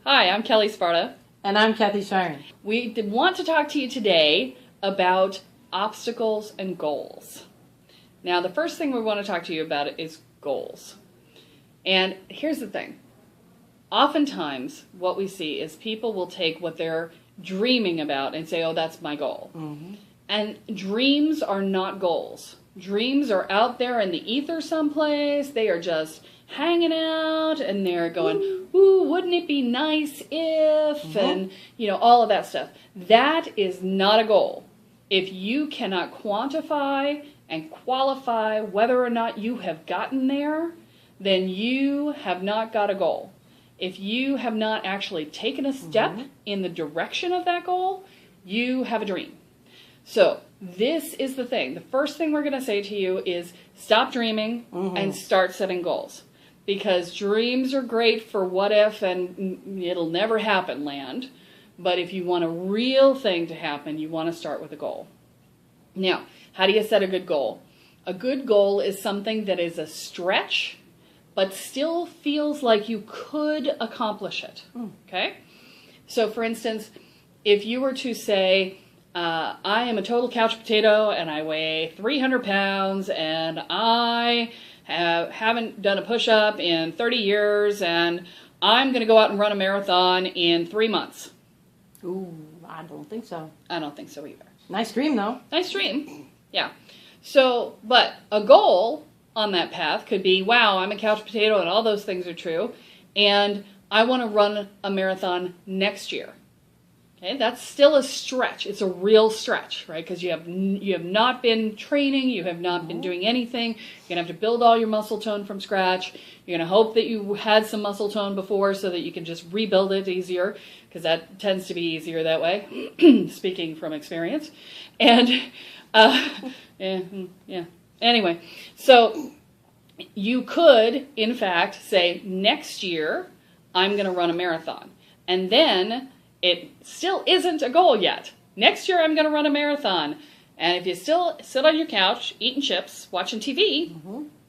Hi, I'm Kelly Sparta. And I'm Scheiern. We want to talk to you today about obstacles and goals. Now, the first thing we want to talk to you about is goals. And here's the thing. Oftentimes, what we see is people will take what they're dreaming about and say, oh, that's my goal. Mm-hmm. And dreams are not goals. Dreams are out there in the ether someplace. They are just hanging out and they're going, ooh, wouldn't it be nice if, and all of that stuff. That is not a goal. If you cannot quantify and qualify whether or not you have gotten there, then you have not got a goal. If you have not actually taken a step in the direction of that goal, you have a dream. So this is the thing. The first thing we're going to say to you is stop dreaming and start setting goals. Because dreams are great for what if and it'll never happen land. But if you want a real thing to happen, you want to start with a goal. Now, how do you set a good goal? A good goal is something that is a stretch, but still feels like you could accomplish it. Okay? So, for instance, if you were to say, I am a total couch potato and I weigh 300 pounds and I haven't done a push-up in 30 years and I'm going to go out and run a marathon in 3 months. Ooh, I don't think so. I don't think so either. Nice dream, though. Nice dream. Yeah. So, but a goal on that path could be, wow, I'm a couch potato and all those things are true, and I want to run a marathon next year. Okay, that's still a stretch. It's a real stretch, right? Because you have not been training, you have not been doing anything. You're going to have to build all your muscle tone from scratch. You're going to hope that you had some muscle tone before so that you can just rebuild it easier, because that tends to be easier that way, speaking from experience. And, yeah. Anyway, so you could, in fact, say, next year, I'm going to run a marathon. And then it still isn't a goal yet. Next year, I'm going to run a marathon. And if you still sit on your couch, eating chips, watching TV,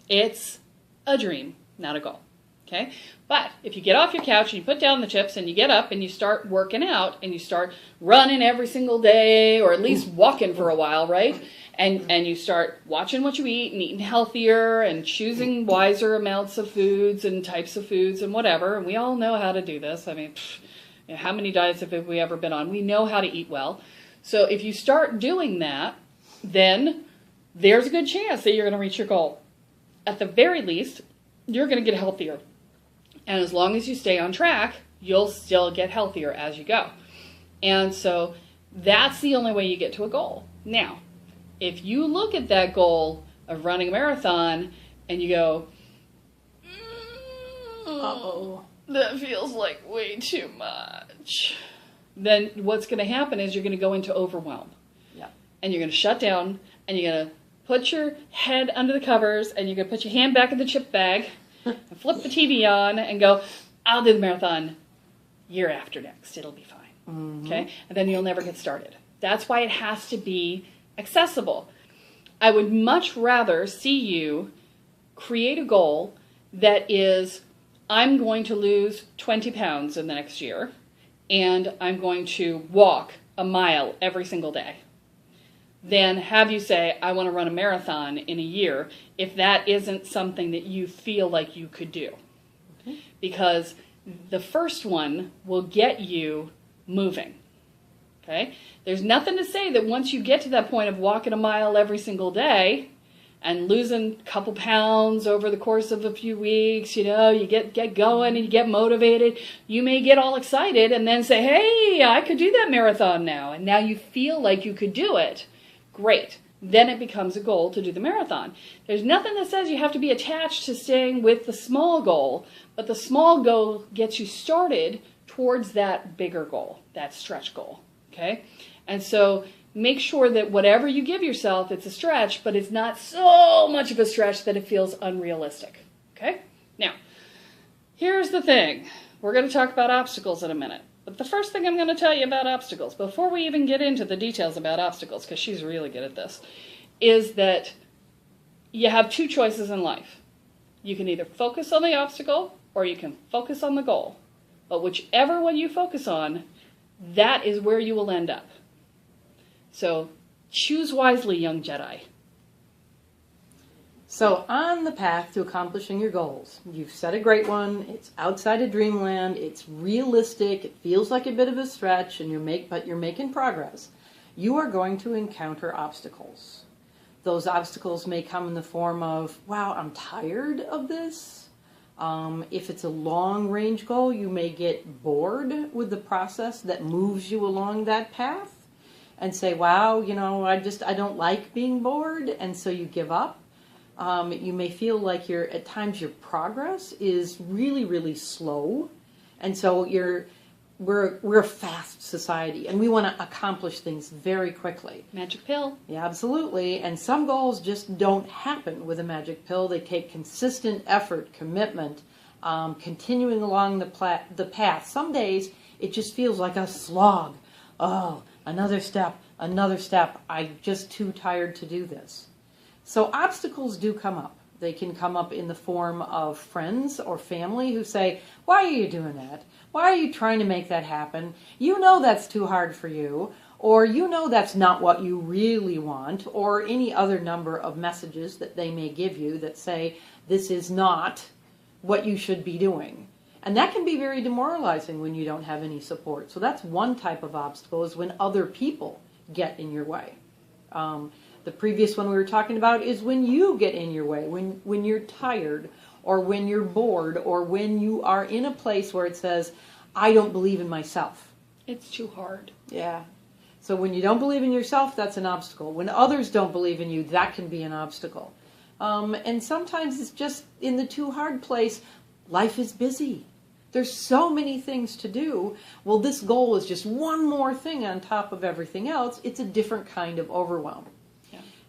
it's a dream, not a goal. Okay? But if you get off your couch and you put down the chips and you get up and you start working out and you start running every single day, or at least walking for a while, right? And you start watching what you eat and eating healthier and choosing wiser amounts of foods and types of foods and whatever. And we all know how to do this. I mean, how many diets have we ever been on? We know how to eat well. So if you start doing that, then there's a good chance that you're going to reach your goal. At the very least, you're going to get healthier. And as long as you stay on track, you'll still get healthier as you go. And so that's the only way you get to a goal. Now, if you look at that goal of running a marathon and you go, that feels like way too much, then what's going to happen is you're going to go into overwhelm. Yeah. And you're going to shut down and you're going to put your head under the covers and you're going to put your hand back in the chip bag and flip the TV on and go, I'll do the marathon year after next. It'll be fine. Okay? And then you'll never get started. That's why it has to be accessible. I would much rather see you create a goal that is, I'm going to lose 20 pounds in the next year, and I'm going to walk a mile every single day. Then have you say, I want to run a marathon in a year, if that isn't something that you feel like you could do. Okay. Because the first one will get you moving. Okay? There's nothing to say that once you get to that point of walking a mile every single day and losing a couple pounds over the course of a few weeks, you get going and you get motivated, you may get all excited and then say, hey, I could do that marathon now. And now you feel like you could do it. Great. Then it becomes a goal to do the marathon. There's nothing that says you have to be attached to staying with the small goal, but the small goal gets you started towards that bigger goal, that stretch goal. Okay? And so make sure that whatever you give yourself, it's a stretch, but it's not so much of a stretch that it feels unrealistic. Okay? Now, here's the thing. We're going to talk about obstacles in a minute. But the first thing I'm going to tell you about obstacles, before we even get into the details about obstacles, because she's really good at this, is that you have two choices in life. You can either focus on the obstacle or you can focus on the goal. But whichever one you focus on, that is where you will end up. So choose wisely, young Jedi. So on the path to accomplishing your goals, you've set a great one. It's outside of dreamland. It's realistic. It feels like a bit of a stretch, and but you're making progress. You are going to encounter obstacles. Those obstacles may come in the form of, wow, I'm tired of this. If it's a long-range goal, you may get bored with the process that moves you along that path and say, wow, I don't like being bored, and so you give up. You may feel like at times your progress is really, really slow, and so we're a fast society, and we want to accomplish things very quickly. Magic pill. Yeah, absolutely. And some goals just don't happen with a magic pill. They take consistent effort, commitment, continuing along the path. Some days it just feels like a slog. Oh, another step. I'm just too tired to do this. So obstacles do come up. They can come up in the form of friends or family who say, why are you doing that? Why are you trying to make that happen? You know that's too hard for you, or you know that's not what you really want, or any other number of messages that they may give you that say, this is not what you should be doing. And that can be very demoralizing when you don't have any support. So that's one type of obstacle, is when other people get in your way. The previous one we were talking about is when you get in your way, when you're tired, or when you're bored, or when you are in a place where it says, I don't believe in myself. It's too hard. Yeah. So when you don't believe in yourself, that's an obstacle. When others don't believe in you, that can be an obstacle. And sometimes it's just in the too hard place, life is busy. There's so many things to do. Well, this goal is just one more thing on top of everything else. It's a different kind of overwhelm.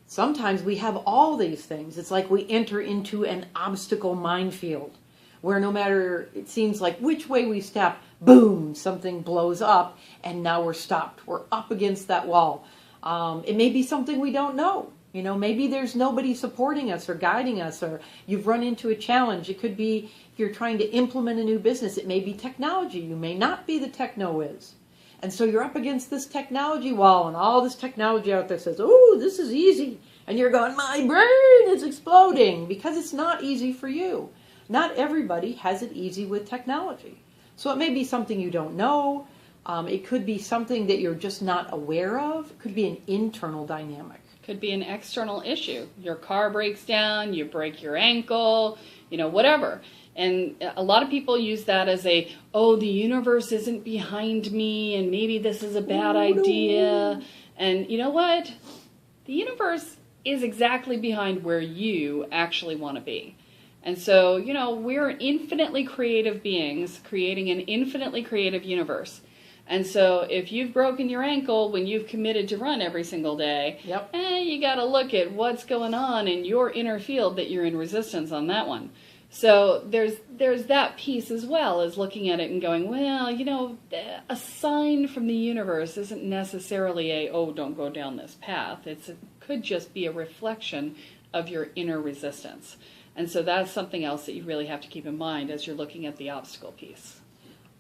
Sometimes we have all these things. It's like we enter into an obstacle minefield where no matter, it seems like which way we step, boom, something blows up and now we're stopped. We're up against that wall. It may be something we don't know. Maybe there's nobody supporting us or guiding us, or you've run into a challenge. It could be if you're trying to implement a new business. It may be technology. You may not be the techno-whiz. And so you're up against this technology wall, and all this technology out there says, oh, this is easy. And you're going, my brain is exploding, because it's not easy for you. Not everybody has it easy with technology. So it may be something you don't know. It could be something that you're just not aware of. It could be an internal dynamic. Could be an external issue. Your car breaks down, you break your ankle, whatever. And a lot of people use that as the universe isn't behind me, and maybe this is a bad idea. And you know what? The universe is exactly behind where you actually want to be. And so, we're infinitely creative beings creating an infinitely creative universe. And so if you've broken your ankle when you've committed to run every single day, Yep. You got to look at what's going on in your inner field that you're in resistance on that one. So there's that piece as well, as looking at it and going, well, a sign from the universe isn't necessarily don't go down this path. It could just be a reflection of your inner resistance. And so that's something else that you really have to keep in mind as you're looking at the obstacle piece.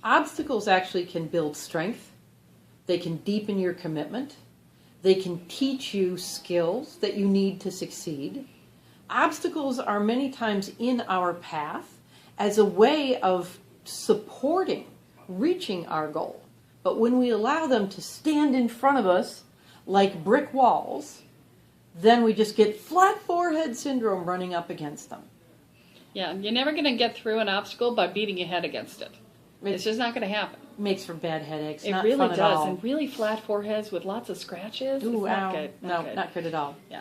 Obstacles actually can build strength. They can deepen your commitment. They can teach you skills that you need to succeed. Obstacles are many times in our path as a way of supporting reaching our goal. But when we allow them to stand in front of us like brick walls, then we just get flat forehead syndrome running up against them. Yeah, you're never going to get through an obstacle by beating your head against it. It's just not going to happen. Makes for bad headaches. It not really fun does. at all. And really flat foreheads with lots of scratches. Ooh, it's not ow. good. No, not good at all. Yeah.